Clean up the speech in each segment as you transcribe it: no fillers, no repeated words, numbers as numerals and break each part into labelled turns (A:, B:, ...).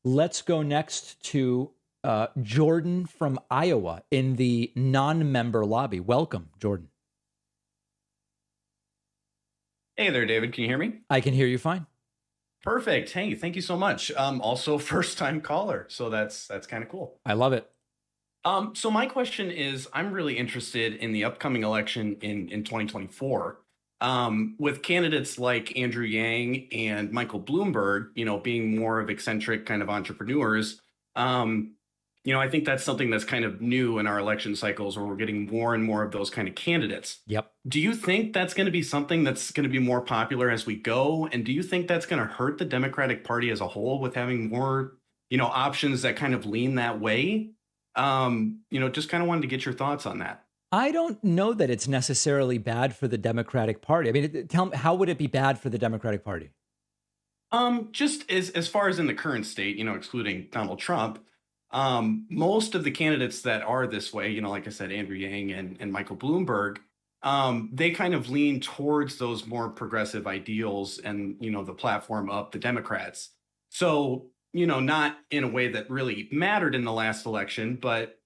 A: Let's go next to Jordan from Iowa in the non-member lobby. Welcome, Jordan.
B: Hey there, David. Can you hear me?
A: I can hear you fine.
B: Perfect. Hey, thank you so much. Also first time caller, so that's kind of cool.
A: I love it.
B: So my question is, I'm really interested in the upcoming election in 2024. With candidates like Andrew Yang and Michael Bloomberg, being more of eccentric kind of entrepreneurs. Um, I think that's something that's kind of new in our election cycles where we're getting more and more of those kind of candidates.
A: Yep.
B: Do you think that's going to be something that's going to be more popular as we go? And do you think that's going to hurt the Democratic Party as a whole with having more, options that kind of lean that way? Just kind of wanted to get your thoughts on that.
A: I don't know that it's necessarily bad for the Democratic Party. I mean, tell me, how would it be bad for the Democratic Party?
B: Just as far as in the current state, excluding Donald Trump, most of the candidates that are this way, like I said, Andrew Yang and Michael Bloomberg, they kind of lean towards those more progressive ideals and, the platform of the Democrats. So, not in a way that really mattered in the last election, but,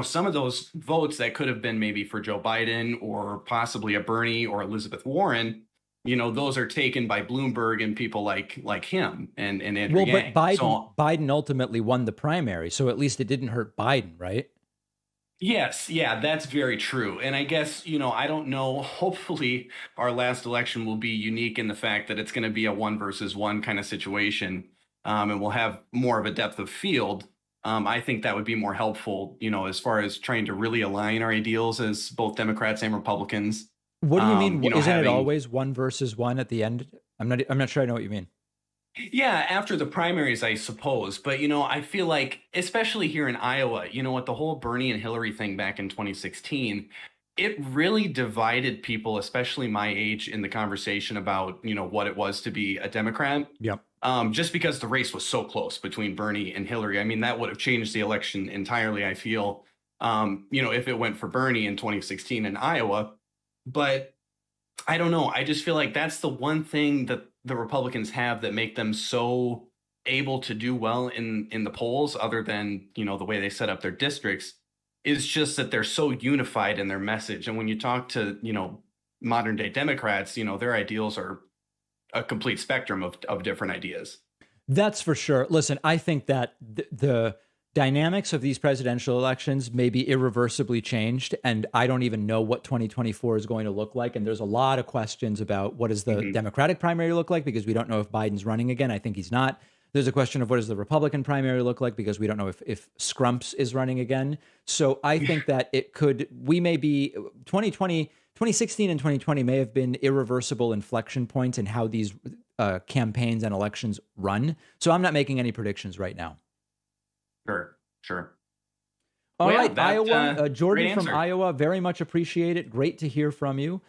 B: some of those votes that could have been maybe for Joe Biden or possibly a Bernie or Elizabeth Warren, those are taken by Bloomberg and people like him and Andrew
A: Well, but
B: Yang.
A: Biden ultimately won the primary, so at least it didn't hurt Biden, right?
B: Yes, yeah, that's very true. And I guess, I don't know. Hopefully, our last election will be unique in the fact that it's going to be a one versus one kind of situation, and we'll have more of a depth of field. I think that would be more helpful, as far as trying to really align our ideals as both Democrats and Republicans.
A: What do you mean? Isn't it
B: Having
A: always one versus one at the end? I'm not sure I know what you mean.
B: Yeah, after the primaries, I suppose. But, I feel like, especially here in Iowa, with the whole Bernie and Hillary thing back in 2016, it really divided people, especially my age, in the conversation about, what it was to be a Democrat.
A: Yep.
B: Just because the race was so close between Bernie and Hillary. I mean, that would have changed the election entirely, I feel, if it went for Bernie in 2016 in Iowa. But I don't know. I just feel like that's the one thing that the Republicans have that make them so able to do well in the polls, other than, the way they set up their districts, is just that they're so unified in their message. And when you talk to, modern day Democrats, their ideals are a complete spectrum of different ideas.
A: That's for sure. Listen, I think that the dynamics of these presidential elections may be irreversibly changed, and I don't even know what 2024 is going to look like. And there's a lot of questions about what does the Democratic primary look like, because we don't know if Biden's running again. I think he's not. There's a question of what does the Republican primary look like, because we don't know if Scrumps is running again. So I think that we may be 2016 and 2020 may have been irreversible inflection points in how these campaigns and elections run. So I'm not making any predictions right now.
B: Sure.
A: All
B: Well,
A: right,
B: yeah,
A: Iowa, Jordan
B: great
A: from
B: answer.
A: Iowa, very much appreciate it. Great to hear from you.